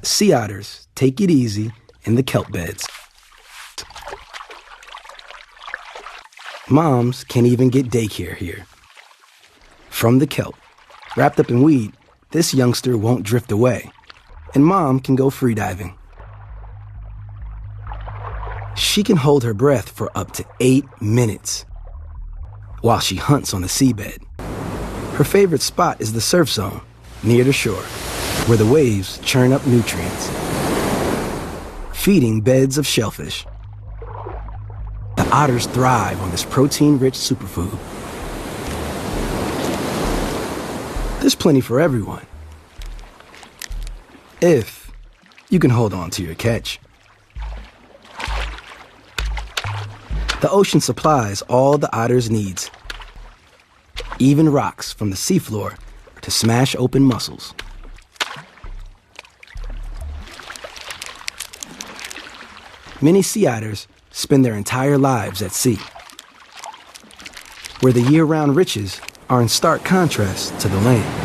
Sea otters take it easy in the kelp beds. Moms can't even get daycare here. From the kelp, wrapped up in weed, this youngster won't drift away, and Mom can go freediving. She can hold her breath for up to 8 minutes while she hunts on the seabed. Her favorite spot is the surf zone near the shore, where the waves churn up nutrients, feeding beds of shellfish. The otters thrive on this protein-rich superfood. There's plenty for everyone, if you can hold on to your catch. The ocean supplies all the otter's needs, even rocks from the seafloor to smash open mussels. Many sea otters spend their entire lives at sea, where the year-round riches are in stark contrast to the land.